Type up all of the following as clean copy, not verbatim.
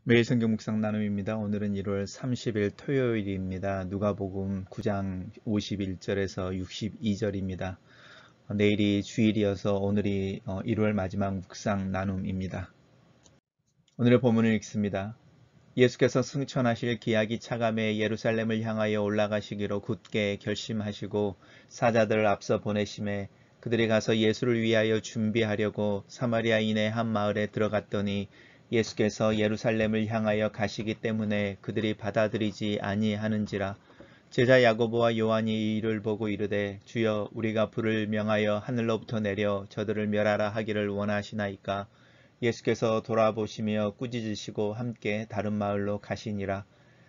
매일 성경 묵상 나눔입니다. 오늘은 1월 30일 토요일입니다. 누가복음 9장 51절에서 62절입니다. 내일이 주일이어서 오늘이 1월 마지막 묵상 나눔입니다. 오늘의 본문을 읽습니다. 예수께서 승천하실 기약이 차감해 예루살렘을 향하여 올라가시기로 굳게 결심하시고 사자들을 앞서 보내심에 그들이 가서 예수를 위하여 준비하려고 사마리아인의 한 마을에 들어갔더니 예수께서 예루살렘을 향하여 가시기 때문에 그들이 받아들이지 아니하는지라. 제자 야고보와 요한이 이 일을 보고 이르되 주여 우리가 불을 명하여 하늘로부터 내려 저들을 멸하라 하기를 원하시나이까. 예수께서 돌아보시며 꾸짖으시고 함께 다른 마을로 가시니라.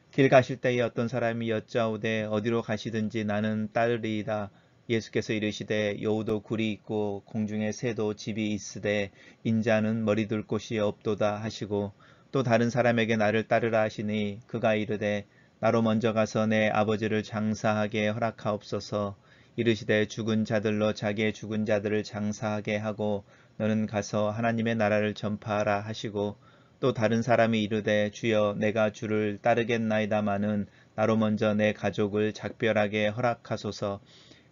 길 가실 때에 어떤 사람이 여짜오되 어디로 가시든지 나는 따르리이다. 예수께서 이르시되 여우도 굴이 있고 공중에 새도 집이 있으되 인자는 머리둘 곳이 없도다 하시고, 또 다른 사람에게 나를 따르라 하시니 그가 이르되 나로 먼저 가서 내 아버지를 장사하게 허락하옵소서. 이르시되 죽은 자들로 자기의 죽은 자들을 장사하게 하고 너는 가서 하나님의 나라를 전파하라 하시고, 또 다른 사람이 이르되 주여 내가 주를 따르겠나이다마는 나로 먼저 내 가족을 작별하게 허락하소서.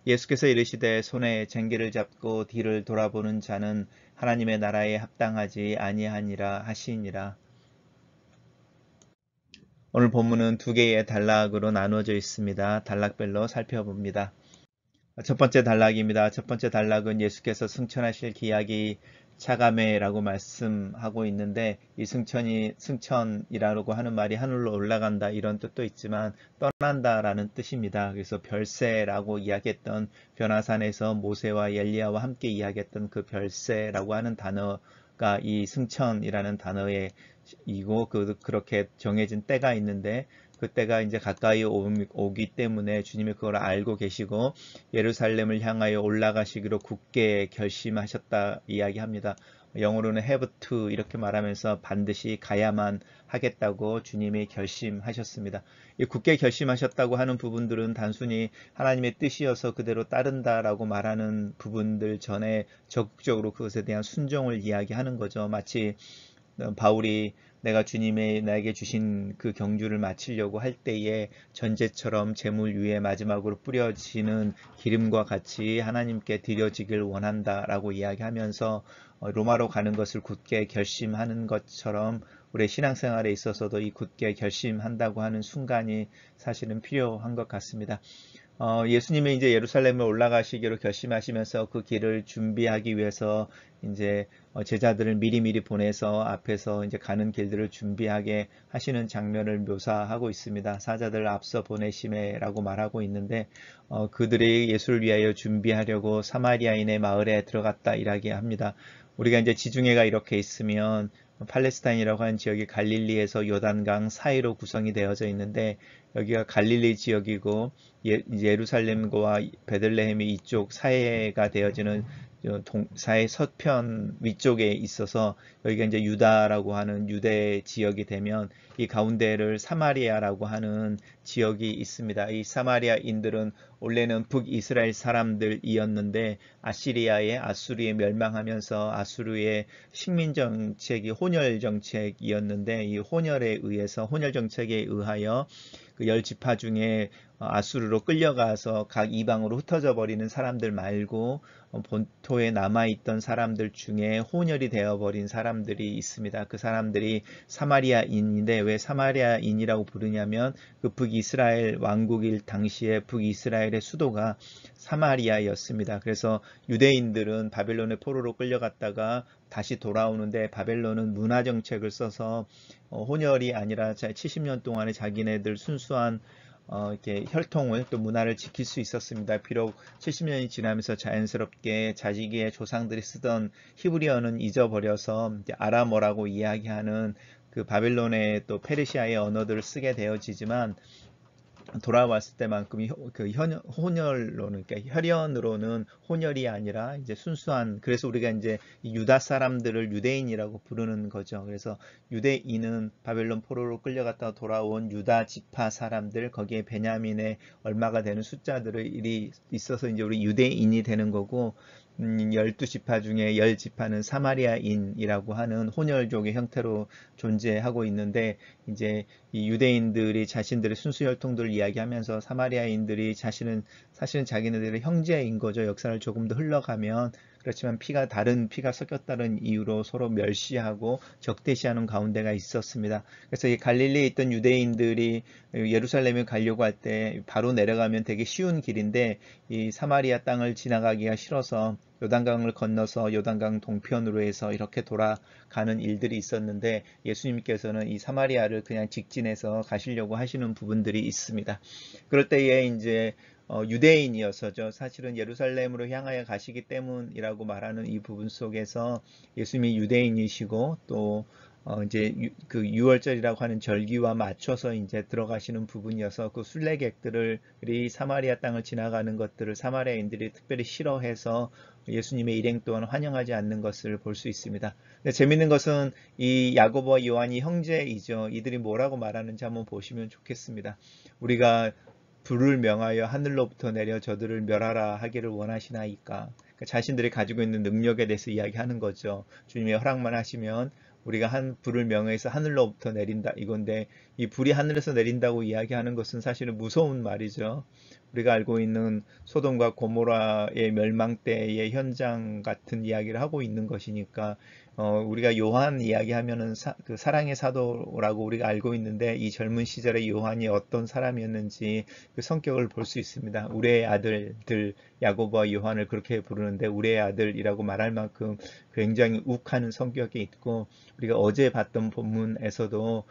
예수께서 이르시되 손에 쟁기를 잡고 뒤를 돌아보는 자는 하나님의 나라에 합당하지 아니하니라 하시니라. 오늘 본문은 두 개의 단락으로 나누어져 있습니다. 단락별로 살펴봅니다. 첫 번째 단락입니다. 첫 번째 단락은 예수께서 승천하실 기약이 차감해라고 말씀하고 있는데, 이 승천이라고 하는 말이 하늘로 올라간다 이런 뜻도 있지만 떠난다라는 뜻입니다. 그래서 별세라고 이야기했던, 변화산에서 모세와 엘리야와 함께 이야기했던 그 별세라고 하는 단어가 이 승천이라는 단어에 이고, 그렇게 정해진 때가 있는데 그때가 이제 가까이 오기 때문에 주님이 그걸 알고 계시고 예루살렘을 향하여 올라가시기로 굳게 결심하셨다 이야기합니다. 영어로는 have to 이렇게 말하면서 반드시 가야만 하겠다고 주님이 결심하셨습니다. 이 굳게 결심하셨다고 하는 부분들은 단순히 하나님의 뜻이어서 그대로 따른다라고 말하는 부분들 전에 적극적으로 그것에 대한 순종을 이야기하는 거죠. 마치 바울이 내가 주님의 나에게 주신 그 경주를 마치려고 할 때에 전제처럼 제물 위에 마지막으로 뿌려지는 기름과 같이 하나님께 드려지길 원한다라고 이야기하면서 로마로 가는 것을 굳게 결심하는 것처럼 우리의 신앙생활에 있어서도 이 굳게 결심한다고 하는 순간이 사실은 필요한 것 같습니다. 예수님이 이제 예루살렘에 올라가시기로 결심하시면서 그 길을 준비하기 위해서 이제 제자들을 미리미리 보내서 앞에서 이제 가는 길들을 준비하게 하시는 장면을 묘사하고 있습니다. 사자들을 앞서 보내심에라고 말하고 있는데, 그들이 예수를 위하여 준비하려고 사마리아인의 마을에 들어갔다 이야기합니다. 우리가 이제 지중해가 이렇게 있으면 팔레스타인이라고 하는 지역이 갈릴리에서 요단강 사이로 구성이 되어져 있는데, 여기가 갈릴리 지역이고 예루살렘과 베들레헴이 이쪽 사해가 되어지는 사해 서편 위쪽에 있어서 여기가 이제 유다라고 하는 유대 지역이 되면, 이 가운데를 사마리아라고 하는 지역이 있습니다. 이 사마리아인들은 원래는 북이스라엘 사람들이었는데 아수리에 멸망하면서 아수르의 식민 정책이 혼혈 정책이었는데, 이 혼혈 정책에 의하여 그 열 지파 중에 아수르로 끌려가서 각 이방으로 흩어져 버리는 사람들 말고 본토에 남아있던 사람들 중에 혼혈이 되어버린 사람들이 있습니다. 그 사람들이 사마리아인인데, 왜 사마리아인이라고 부르냐면 그 북이스라엘 왕국일 당시에 북이스라엘의 수도가 사마리아였습니다. 그래서 유대인들은 바벨론의 포로로 끌려갔다가 다시 돌아오는데, 바벨론은 문화 정책을 써서 혼혈이 아니라 70년 동안에 자기네들 순수한 이렇게 혈통을 또 문화를 지킬 수 있었습니다. 비록 70년이 지나면서 자연스럽게 자기의 조상들이 쓰던 히브리어는 잊어버려서 이제 아람어라고 이야기하는 그 바벨론의 또 페르시아의 언어들을 쓰게 되어지지만, 돌아왔을 때만큼 혼혈로는, 그러니까 혈연으로는 혼혈이 아니라 이제 순수한, 그래서 우리가 이제 유다 사람들을 유대인이라고 부르는 거죠. 그래서 유대인은 바벨론 포로로 끌려갔다가 돌아온 유다 지파 사람들, 거기에 베냐민의 얼마가 되는 숫자들이 있어서 이제 우리 유대인이 되는 거고, 12지파 중에 10지파는 사마리아인이라고 하는 혼혈족의 형태로 존재하고 있는데, 이제 이 유대인들이 자신들의 순수 혈통들을 이야기하면서 사마리아인들이 사실은 자기네들의 형제인 거죠. 역사를 조금 더 흘러가면. 그렇지만 다른 피가 섞였다는 이유로 서로 멸시하고 적대시하는 가운데가 있었습니다. 그래서 이 갈릴리에 있던 유대인들이 예루살렘에 가려고 할 때 바로 내려가면 되게 쉬운 길인데, 이 사마리아 땅을 지나가기가 싫어서 요단강을 건너서 요단강 동편으로 해서 이렇게 돌아가는 일들이 있었는데, 예수님께서는 이 사마리아를 그냥 직진해서 가시려고 하시는 부분들이 있습니다. 그럴 때에 이제 유대인이어서죠. 사실은 예루살렘으로 향하여 가시기 때문이라고 말하는 이 부분 속에서 예수님이 유대인이시고 또 이제 그 유월절이라고 하는 절기와 맞춰서 이제 들어가시는 부분이어서 그 순례객들이 사마리아 땅을 지나가는 것들을 사마리아인들이 특별히 싫어해서 예수님의 일행 또한 환영하지 않는 것을 볼 수 있습니다. 근데 재밌는 것은 이 야고보와 요한이 형제이죠. 이들이 뭐라고 말하는지 한번 보시면 좋겠습니다. 우리가 불을 명하여 하늘로부터 내려 저들을 멸하라 하기를 원하시나이까. 그러니까 자신들이 가지고 있는 능력에 대해서 이야기하는 거죠. 주님의 허락만 하시면 우리가 불을 명해서 하늘로부터 내린다 이건데, 이 불이 하늘에서 내린다고 이야기하는 것은 사실은 무서운 말이죠. 우리가 알고 있는 소돔과 고모라의 멸망 때의 현장 같은 이야기를 하고 있는 것이니까, 우리가 요한 이야기하면은 그 사랑의 사도라고 우리가 알고 있는데, 이 젊은 시절의 요한이 어떤 사람이었는지 그 성격을 볼 수 있습니다. 우리의 아들들, 야고보와 요한을 그렇게 부르는데 우리의 아들이라고 말할 만큼 굉장히 욱하는 성격이 있고, 우리가 어제 봤던 본문에서도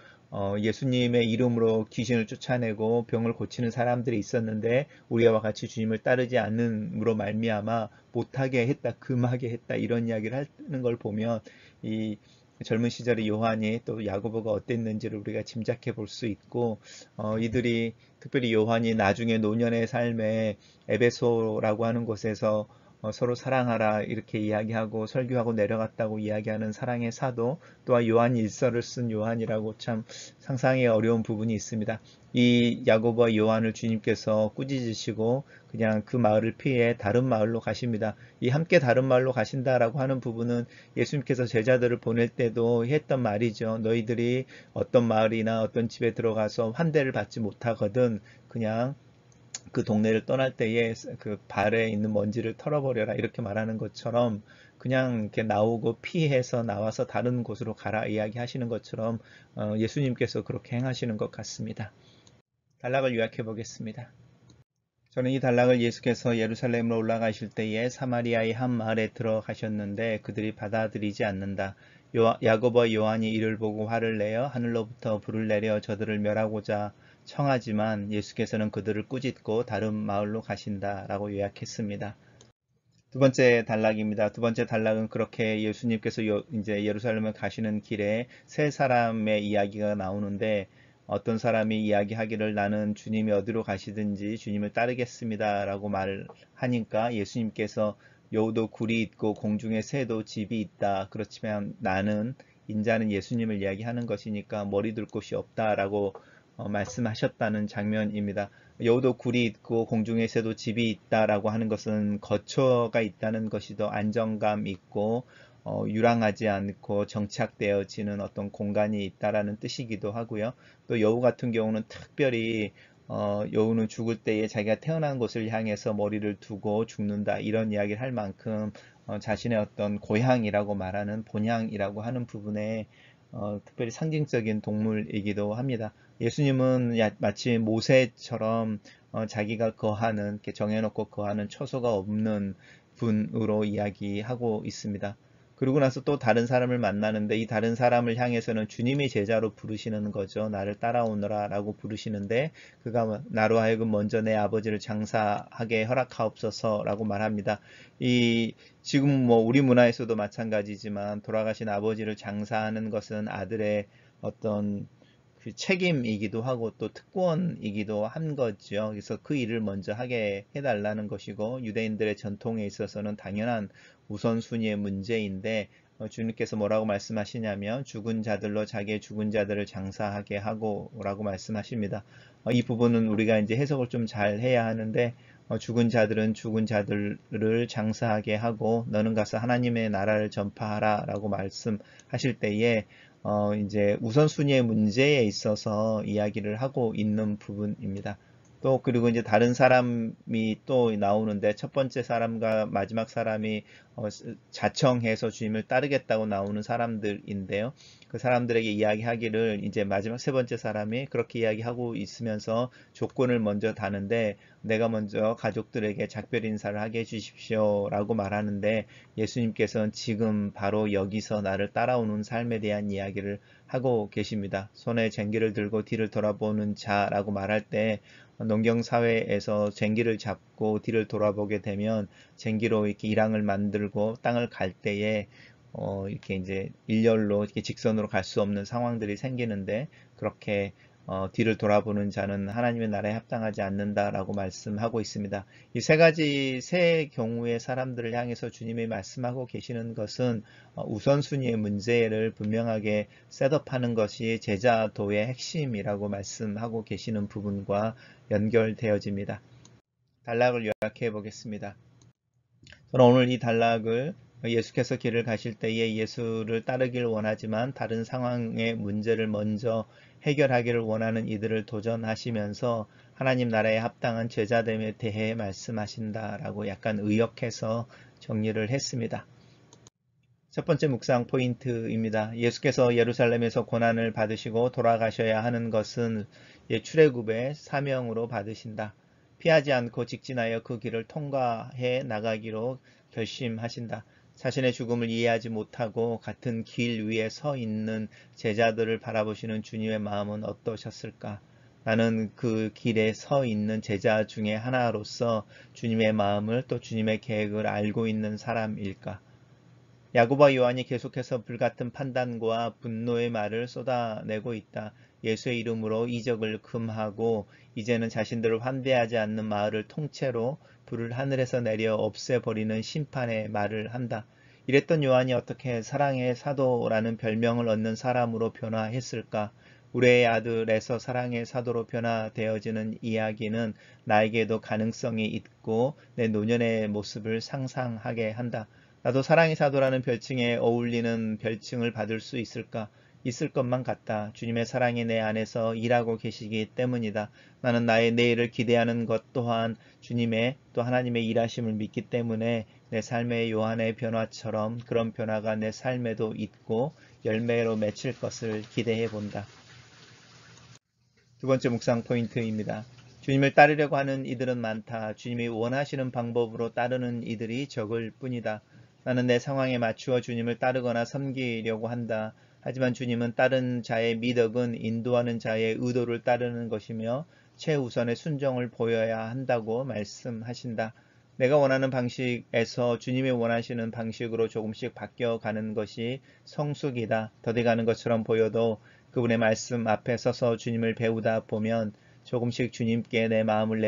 예수님의 이름으로 귀신을 쫓아내고 병을 고치는 사람들이 있었는데, 우리와 같이 주님을 따르지 않음으로 말미암아 못하게 했다, 금하게 했다, 이런 이야기를 하는 걸 보면 이 젊은 시절의 요한이 또 야고보가 어땠는지를 우리가 짐작해 볼 수 있고, 이들이 특별히 요한이 나중에 노년의 삶에 에베소라고 하는 곳에서 서로 사랑하라 이렇게 이야기하고 설교하고 내려갔다고 이야기하는 사랑의 사도, 또한 요한 일서를 쓴 요한이라고 참 상상이 어려운 부분이 있습니다. 이 야고보와 요한을 주님께서 꾸짖으시고 그냥 그 마을을 피해 다른 마을로 가십니다. 이 함께 다른 마을로 가신다라고 하는 부분은 예수님께서 제자들을 보낼 때도 했던 말이죠. 너희들이 어떤 마을이나 어떤 집에 들어가서 환대를 받지 못하거든 그냥 그 동네를 떠날 때에 그 발에 있는 먼지를 털어버려라 이렇게 말하는 것처럼, 그냥 이렇게 나오고 피해서 나와서 다른 곳으로 가라 이야기하시는 것처럼 예수님께서 그렇게 행하시는 것 같습니다. 단락을 요약해 보겠습니다. 저는 이 단락을 예수께서 예루살렘으로 올라가실 때에 사마리아의 한 마을에 들어가셨는데 그들이 받아들이지 않는다. 야고보와 요한이 이를 보고 화를 내어 하늘로부터 불을 내려 저들을 멸하고자 청하지만 예수께서는 그들을 꾸짖고 다른 마을로 가신다라고 요약했습니다. 두 번째 단락입니다. 두 번째 단락은 그렇게 예수님께서 이제 예루살렘을 가시는 길에 세 사람의 이야기가 나오는데, 어떤 사람이 이야기하기를 나는 주님이 어디로 가시든지 주님을 따르겠습니다 라고 말하니까 예수님께서 여우도 굴이 있고 공중에 새도 집이 있다. 그렇지만 나는, 인자는 예수님을 이야기하는 것이니까 머리 둘 곳이 없다라고 말씀하셨다는 장면입니다. 여우도 굴이 있고 공중에 새도 집이 있다라고 하는 것은 거처가 있다는 것이 더 안정감 있고 유랑하지 않고 정착되어지는 어떤 공간이 있다라는 뜻이기도 하고요. 또 여우 같은 경우는 특별히 여우는 죽을 때에 자기가 태어난 곳을 향해서 머리를 두고 죽는다 이런 이야기를 할 만큼 자신의 어떤 고향이라고 말하는 본향이라고 하는 부분에 특별히 상징적인 동물이기도 합니다. 예수님은 마치 모세처럼 자기가 거하는, 이렇게 정해놓고 거하는 처소가 없는 분으로 이야기하고 있습니다. 그러고 나서 또 다른 사람을 만나는데, 이 다른 사람을 향해서는 주님의 제자로 부르시는 거죠. 나를 따라오너라 라고 부르시는데, 그가 나로 하여금 먼저 내 아버지를 장사하게 허락하옵소서 라고 말합니다. 지금 뭐 우리 문화에서도 마찬가지지만 돌아가신 아버지를 장사하는 것은 아들의 어떤 그 책임이기도 하고 또 특권이기도 한 거죠. 그래서 그 일을 먼저 하게 해달라는 것이고, 유대인들의 전통에 있어서는 당연한 우선순위의 문제인데, 주님께서 뭐라고 말씀하시냐면 죽은 자들로 자기의 죽은 자들을 장사하게 하고 라고 말씀하십니다. 이 부분은 우리가 이제 해석을 좀 잘 해야 하는데, 죽은 자들은 죽은 자들을 장사하게 하고 너는 가서 하나님의 나라를 전파하라 라고 말씀하실 때에 이제 우선순위의 문제에 있어서 이야기를 하고 있는 부분입니다. 또 그리고 이제 다른 사람이 또 나오는데 첫 번째 사람과 마지막 사람이 자청해서 주님을 따르겠다고 나오는 사람들인데요. 그 사람들에게 이야기하기를 이제 마지막 세 번째 사람이 그렇게 이야기하고 있으면서 조건을 먼저 다는데 내가 먼저 가족들에게 작별 인사를 하게 해주십시오 라고 말하는데 예수님께서는 지금 바로 여기서 나를 따라오는 삶에 대한 이야기를 하고 계십니다. 손에 쟁기를 들고 뒤를 돌아보는 자라고 말할 때 농경사회에서 쟁기를 잡고 뒤를 돌아보게 되면 쟁기로 이렇게 일항을 만들고 땅을 갈 때에 이렇게 이제 일렬로 이렇게 직선으로 갈 수 없는 상황들이 생기는데 그렇게 뒤를 돌아보는 자는 하나님의 나라에 합당하지 않는다라고 말씀하고 있습니다. 이 세 경우의 사람들을 향해서 주님이 말씀하고 계시는 것은 우선순위의 문제를 분명하게 셋업하는 것이 제자도의 핵심이라고 말씀하고 계시는 부분과 연결되어집니다. 단락을 요약해 보겠습니다. 저는 오늘 이 단락을 예수께서 길을 가실 때에 예수를 따르길 원하지만 다른 상황의 문제를 먼저 해결하기를 원하는 이들을 도전하시면서 하나님 나라에 합당한 제자됨에 대해 말씀하신다라고 약간 의역해서 정리를 했습니다. 첫 번째 묵상 포인트입니다. 예수께서 예루살렘에서 고난을 받으시고 돌아가셔야 하는 것은 출애굽의 사명으로 받으신다. 피하지 않고 직진하여 그 길을 통과해 나가기로 결심하신다. 자신의 죽음을 이해하지 못하고 같은 길 위에 서 있는 제자들을 바라보시는 주님의 마음은 어떠셨을까? 나는 그 길에 서 있는 제자 중에 하나로서 주님의 마음을 또 주님의 계획을 알고 있는 사람일까? 야고보와 요한이 계속해서 불같은 판단과 분노의 말을 쏟아내고 있다. 예수의 이름으로 이적을 금하고 이제는 자신들을 환대하지 않는 마을을 통째로 불을 하늘에서 내려 없애버리는 심판의 말을 한다. 이랬던 요한이 어떻게 사랑의 사도라는 별명을 얻는 사람으로 변화했을까? 우리의 아들에서 사랑의 사도로 변화되어지는 이야기는 나에게도 가능성이 있고 내 노년의 모습을 상상하게 한다. 나도 사랑의 사도라는 별칭에 어울리는 별칭을 받을 수 있을까? 있을 것만 같다. 주님의 사랑이 내 안에서 일하고 계시기 때문이다. 나는 나의 내일을 기대하는 것 또한 주님의 또 하나님의 일하심을 믿기 때문에 내 삶의 요한의 변화처럼 그런 변화가 내 삶에도 있고 열매로 맺힐 것을 기대해 본다. 두 번째 묵상 포인트입니다. 주님을 따르려고 하는 이들은 많다. 주님이 원하시는 방법으로 따르는 이들이 적을 뿐이다. 나는 내 상황에 맞추어 주님을 따르거나 섬기려고 한다. 하지만 주님은 따른 자의 미덕은 인도하는 자의 의도를 따르는 것이며 최우선의 순종을 보여야 한다고 말씀하신다. 내가 원하는 방식에서 주님이 원하시는 방식으로 조금씩 바뀌어가는 것이 성숙이다. 더뎌가는 것처럼 보여도 그분의 말씀 앞에 서서 주님을 배우다 보면 조금씩 주님께 내 마음을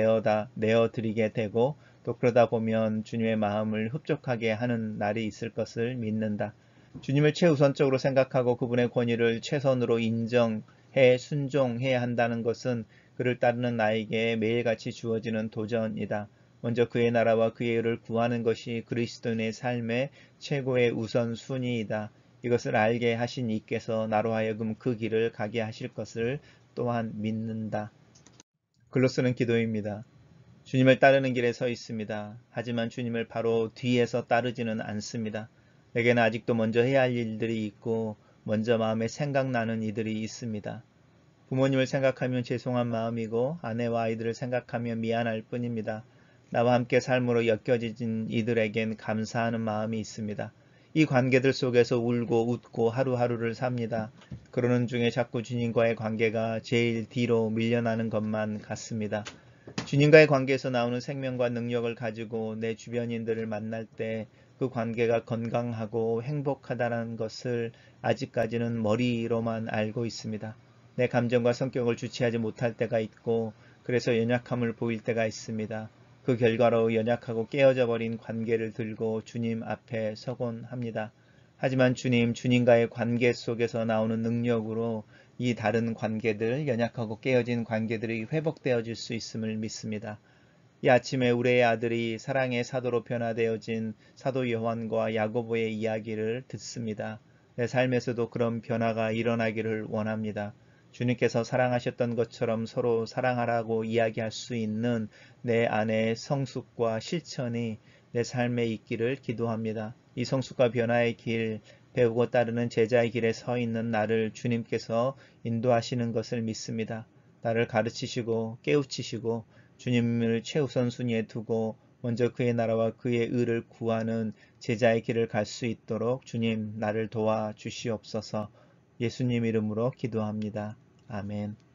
내어드리게 되고 또 그러다 보면 주님의 마음을 흡족하게 하는 날이 있을 것을 믿는다. 주님을 최우선적으로 생각하고 그분의 권위를 최선으로 인정해 순종해야 한다는 것은 그를 따르는 나에게 매일같이 주어지는 도전이다. 먼저 그의 나라와 그의 의를 구하는 것이 그리스도인의 삶의 최고의 우선순위이다. 이것을 알게 하신 이께서 나로 하여금 그 길을 가게 하실 것을 또한 믿는다. 글로 쓰는 기도입니다. 주님을 따르는 길에 서 있습니다. 하지만 주님을 바로 뒤에서 따르지는 않습니다. 내게는 아직도 먼저 해야 할 일들이 있고 먼저 마음에 생각나는 이들이 있습니다. 부모님을 생각하면 죄송한 마음이고 아내와 아이들을 생각하면 미안할 뿐입니다. 나와 함께 삶으로 엮여진 이들에겐 감사하는 마음이 있습니다. 이 관계들 속에서 울고 웃고 하루하루를 삽니다. 그러는 중에 자꾸 주님과의 관계가 제일 뒤로 밀려나는 것만 같습니다. 주님과의 관계에서 나오는 생명과 능력을 가지고 내 주변인들을 만날 때 그 관계가 건강하고 행복하다는 것을 아직까지는 머리로만 알고 있습니다. 내 감정과 성격을 주체하지 못할 때가 있고 그래서 연약함을 보일 때가 있습니다. 그 결과로 연약하고 깨어져 버린 관계를 들고 주님 앞에 서곤 합니다. 하지만 주님과의 관계 속에서 나오는 능력으로 이 다른 관계들, 연약하고 깨어진 관계들이 회복되어질 수 있음을 믿습니다. 이 아침에 우리의 아들이 사랑의 사도로 변화되어진 사도 요한과 야고보의 이야기를 듣습니다. 내 삶에서도 그런 변화가 일어나기를 원합니다. 주님께서 사랑하셨던 것처럼 서로 사랑하라고 이야기할 수 있는 내 안의 성숙과 실천이 내 삶에 있기를 기도합니다. 이 성숙과 변화의 길, 배우고 따르는 제자의 길에 서 있는 나를 주님께서 인도하시는 것을 믿습니다. 나를 가르치시고 깨우치시고 주님을 최우선 순위에 두고 먼저 그의 나라와 그의 의를 구하는 제자의 길을 갈 수 있도록 주님 나를 도와 주시옵소서. 예수님 이름으로 기도합니다. 아멘.